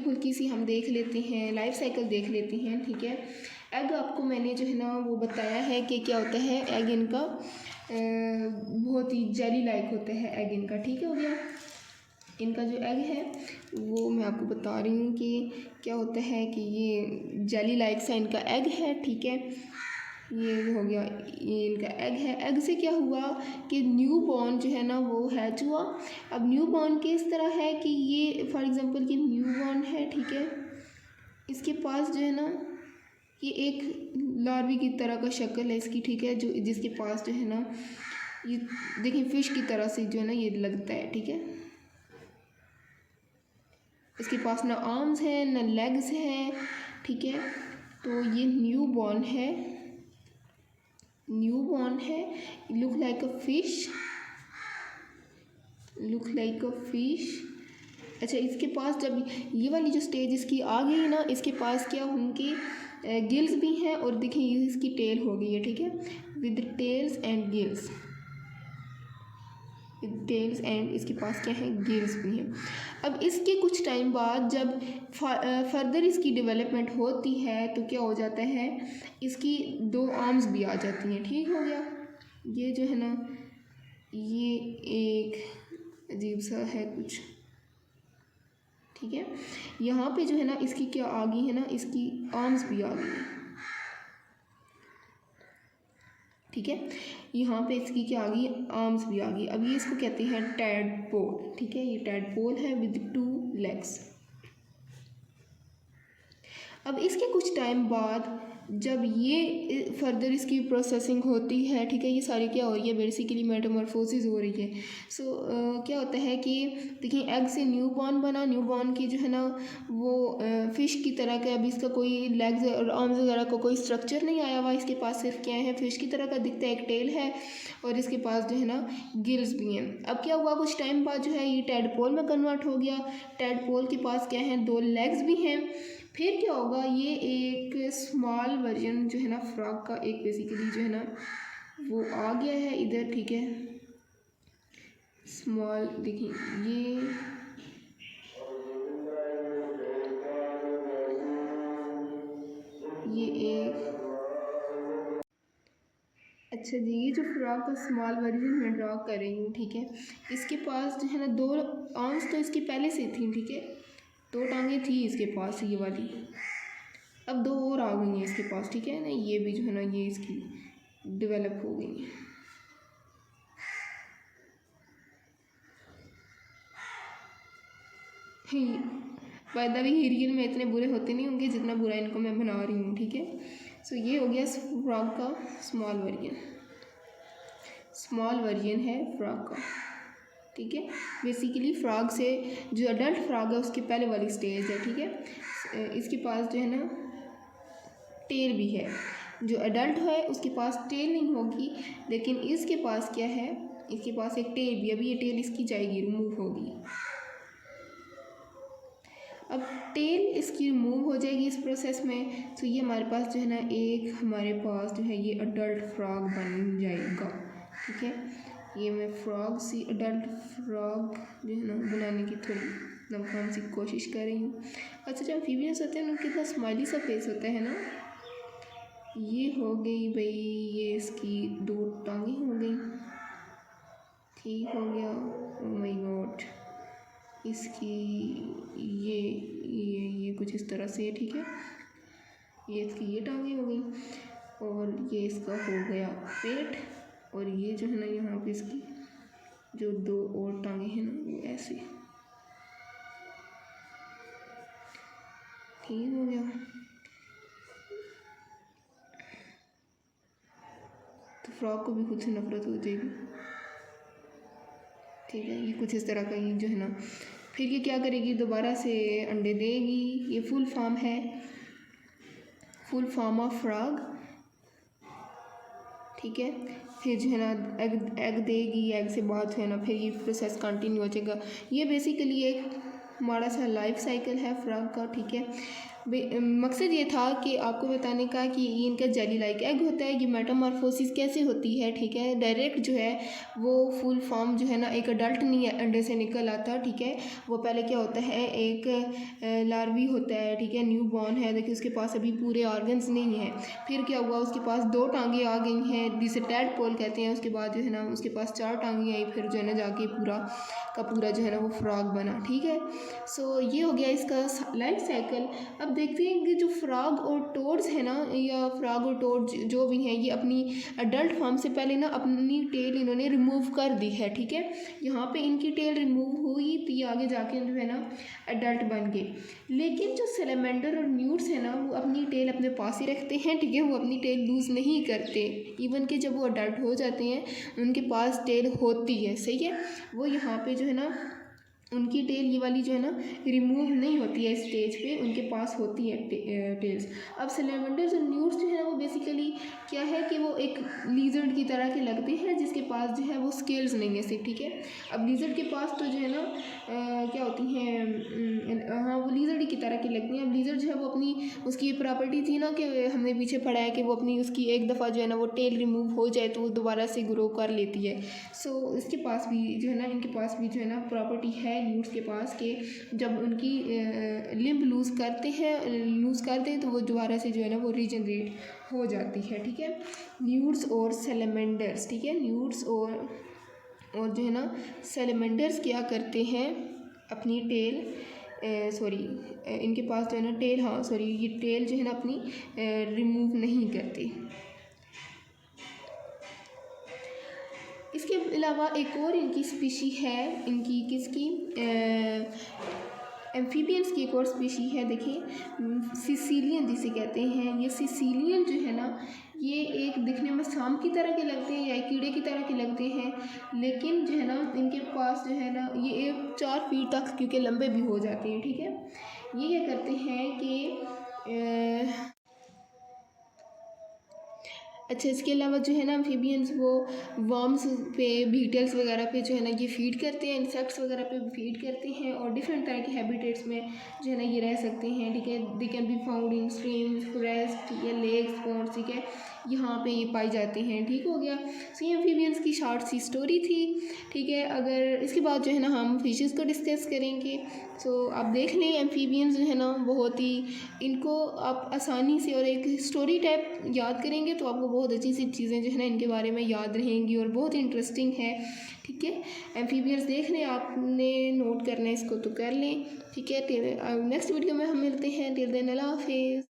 फुल्की सी हम देख लेते हैं, लाइफ साइकिल देख लेते हैं, ठीक है। एग आपको मैंने जो है ना वो बताया है कि क्या होता है एग इनका, बहुत ही जेली लाइक होता है एग इनका, ठीक है, हो गया। इनका जो एग है वो मैं आपको बता रही हूँ कि क्या होता है कि ये जेली लाइक सा इनका एग है, ठीक है। ये हो गया, ये इनका एग है। एग से क्या हुआ कि न्यू बॉर्न जो है ना वो हैच हुआ। अब न्यू बॉर्न के इस तरह है कि ये फॉर एग्जांपल कि न्यू बॉर्न है, ठीक है, इसके पास जो है ना ये एक लार्वी की तरह का शक्ल है इसकी, ठीक है, जो जिसके पास जो है ना ये देखिए फिश की तरह से जो है ना ये लगता है, ठीक है। इसके पास ना आर्म्स हैं ना लेग्स हैं, ठीक है। तो ये न्यू बॉर्न है, न्यू बॉर्न है, look like a fish, look like a fish. अच्छा, इसके पास जब ये वाली जो स्टेज इसकी आ गई ना, इसके पास क्या होंगे, गिल्स भी हैं और देखिए ये इसकी टेल हो गई है, ठीक है, with tails and gills, with tails and इसके पास क्या है, गिल्स भी हैं। अब इसके कुछ टाइम बाद जब फर्दर इसकी डेवलपमेंट होती है तो क्या हो जाता है, इसकी 2 आर्म्स भी आ जाती हैं, ठीक हो गया। ये जो है ना ये एक अजीब सा है कुछ, ठीक है। यहाँ पे जो है ना इसकी क्या आ गई है ना, इसकी आर्म्स भी आ गई हैं, ठीक है। यहाँ पे इसकी क्या आ गई, आर्म्स भी आ गई। अब ये इसको कहते हैं टैडपोल, ठीक है, ये टैडपोल है विद 2 लेग्स। अब इसके कुछ टाइम बाद जब ये फर्दर इसकी प्रोसेसिंग होती है, ठीक है, ये सारी क्या हो रही है, बेसिकली मेटामॉर्फोसिस हो रही है। सो क्या होता है कि देखिए एग से न्यू बॉर्न बना, न्यू बॉर्न की जो है ना वो फ़िश की तरह का, अभी इसका कोई लेग्स और आर्म्स वगैरह का कोई स्ट्रक्चर नहीं आया हुआ, इसके पास सिर्फ क्या है, फ़िश की तरह का दिखता है, एक टेल है और इसके पास जो है ना गिल्स भी हैं। अब क्या हुआ, कुछ टाइम बाद जो है ये टैडपोल में कन्वर्ट हो गया। टैडपोल के पास क्या है, 2 लेग्स भी हैं। फिर क्या होगा, ये एक स्मॉल वर्जन जो है ना फ्रॉग का एक बेसिकली जो है ना वो आ गया है इधर, ठीक है, स्मॉल, देखिए ये एक, अच्छा जी, ये जो फ्रॉग का स्मॉल वर्जन मैं ड्रॉ कर रही हूँ, ठीक है। इसके पास जो है ना 2 आर्म्स तो इसकी पहले से थी, ठीक है, 2 टांगें थी इसके पास ये वाली, अब 2 और आ गई हैं इसके पास, ठीक है ना। ये भी जो है ना ये इसकी डेवलप हो गई हैं। बाय द वे हिरियन में इतने बुरे होते नहीं होंगे जितना बुरा इनको मैं बना रही हूँ, ठीक है। सो ये हो गया फ्रॉग का स्मॉल वर्जन, स्मॉल वर्जन है फ्रॉग का, ठीक है। बेसिकली फ्रॉग से जो अडल्ट फ्रॉग है उसकी पहले वाली स्टेज है, ठीक है। इसके पास जो है ना टेल भी है, जो अडल्ट है उसके पास टेल नहीं होगी, लेकिन इसके पास क्या है, इसके पास एक टेल भी, अभी ये टेल इसकी जाएगी, रिमूव होगी। अब टेल इसकी रिमूव हो जाएगी इस प्रोसेस में, तो ये हमारे पास जो है ना एक हमारे पास जो है ये अडल्ट फ्रॉग बन जाएगा, ठीक है। ये मैं फ्रॉग सी अडल्ट फ्रॉग जो है ना बनाने की थोड़ी नाकाम सी कोशिश कर रही हूँ। अच्छा, जब फीमेल्स होते हैं उनके कितना स्माइली सा फेस होता है ना। ये हो गई भाई, ये इसकी 2 टांगें हो गई, ठीक हो गया। ओह माय गॉड, इसकी ये कुछ इस तरह से है, ठीक है, ये इसकी ये टांगें हो गई और ये इसका हो गया पेट, और ये जो है ना यहाँ पे इसकी जो 2 और टांगें हैं ना वो ऐसे, ठीक हो गया। तो फ्रॉग को भी खुद से नफरत हो जाएगी, ठीक है। ये कुछ इस तरह का ये जो है ना, फिर ये क्या करेगी, दोबारा से अंडे देगी। ये फुल फॉर्म है, फुल फॉर्म ऑफ फ्रॉग, ठीक है। फिर जो है ना एग देगी, एग से बाद है ना फिर ये प्रोसेस कंटिन्यू हो जाएगा। ये बेसिकली एक हमारा सा लाइफ साइकिल है फ्रॉग का, ठीक है। मकसद ये था कि आपको बताने का कि ये इनका जेली लाइक एग होता है। ये मेटामॉर्फोसिस कैसे होती है, ठीक है, डायरेक्ट जो है वो फुल फॉर्म जो है ना एक अडल्ट नहीं अंडे से निकल आता, ठीक है। वो पहले क्या होता है, एक लार्वी होता है, ठीक है, न्यू बॉर्न है, देखिए उसके पास अभी पूरे ऑर्गन्स नहीं है। फिर क्या हुआ, उसके पास 2 टांगें आ गई हैं जिसे टैडपोल कहते हैं। उसके बाद जो है ना उसके पास 4 टांगें आई, फिर जो है ना जाके पूरा का पूरा जो है ना वो फ्रॉग बना, ठीक है। सो ये हो गया इसका लाइफ साइकिल। अब देखते हैं कि जो फ्रॉग और टोड्स है ना, या फ्रॉग और टोड जो भी हैं, ये अपनी अडल्ट फॉर्म से पहले ना अपनी टेल इन्होंने रिमूव कर दी है, ठीक है। यहाँ पे इनकी टेल रिमूव हुई तो ये आगे जाके जो है ना अडल्ट बन गए। लेकिन जो सैलमेंडर और न्यूट्स है ना वो अपनी टेल अपने पास ही रखते हैं, ठीक है, वो अपनी टेल लूज़ नहीं करते। इवन कि जब वो अडल्ट हो जाते हैं उनके पास टेल होती है, सही है। वो यहाँ पे जो है ना उनकी टेल ये वाली जो है ना रिमूव नहीं होती है इस स्टेज पे, उनके पास होती है टेल्स। अब सैलमेंडर्स और न्यूट्स जो है ना वो बेसिकली क्या है कि वो एक लीजर्ड की तरह के लगते हैं जिसके पास जो है वो स्केल्स नहीं है सिर्फ, ठीक है। अब लीजर्ड के पास तो जो है ना क्या होती हैं, हाँ वो लीजर्ड की तरह की लगती हैं। अब लीजर्ड जो है वो अपनी उसकी प्रॉपर्टी थी ना कि हमने पीछे पढ़ा है कि वो अपनी उसकी एक दफ़ा जो है ना वो टेल रिमूव हो जाए तो वो दोबारा से ग्रो कर लेती है। सो इसके पास भी जो है ना इनके पास भी जो है ना प्रॉपर्टी है न्यूट्स के पास कि जब उनकी लिम्ब लूज़ करते हैं तो वो दोबारा से जो है ना वो रीजनरेट हो जाती है, ठीक है। न्यूट्स और सैलमेंडर्स, ठीक है, न्यूट्स और जो है ना सैलमेंडर्स क्या करते हैं, अपनी टेल इनके पास जो है ना टेल, हाँ सॉरी, ये टेल जो है ना अपनी रिमूव नहीं करते। इसके अलावा एक और इनकी स्पीशी है, इनकी किसकी, एम्फीबियंस की एक और स्पीशी है, देखिए सिसिलियन जिसे कहते हैं। ये सिसिलियन जो है ना ये एक दिखने में सांप की तरह के लगते हैं या कीड़े की तरह के लगते हैं, लेकिन जो है ना इनके पास जो है ना ये 4 फीट तक क्योंकि लंबे भी हो जाते हैं, ठीक है। ये क्या करते हैं कि अच्छा, इसके अलावा जो है ना एम्फीबियंस वो वर्म्स पे, बीटल्स वगैरह पे जो है ना ये फीड करते हैं, इंसेक्ट्स वगैरह पे फीड करते हैं और डिफरेंट तरह के हैबिटेट्स में जो है ना ये रह सकते हैं, ठीक है। They can be found in streams, forest या लेक्स, पॉन्ड्स, ठीक है, यहाँ पे ये पाई जाते हैं, ठीक हो गया। सो ये एम्फीबियंस की शॉर्ट सी स्टोरी थी, ठीक है। अगर इसके बाद जो है ना हम फिशेस को डिस्कस करेंगे। सो आप देख लें एम्फीबियंस जो है ना बहुत ही, इनको आप आसानी से और एक स्टोरी टाइप याद करेंगे तो आपको बहुत अच्छी सी चीज़ें जो है ना इनके बारे में याद रहेंगी और बहुत इंटरेस्टिंग है, ठीक है। एम्फीबियंस देख लें, आपने नोट करना है इसको तो कर लें, ठीक है। नेक्स्ट वीडियो में हम मिलते हैं। टिल देन अल्लाह हाफिज़।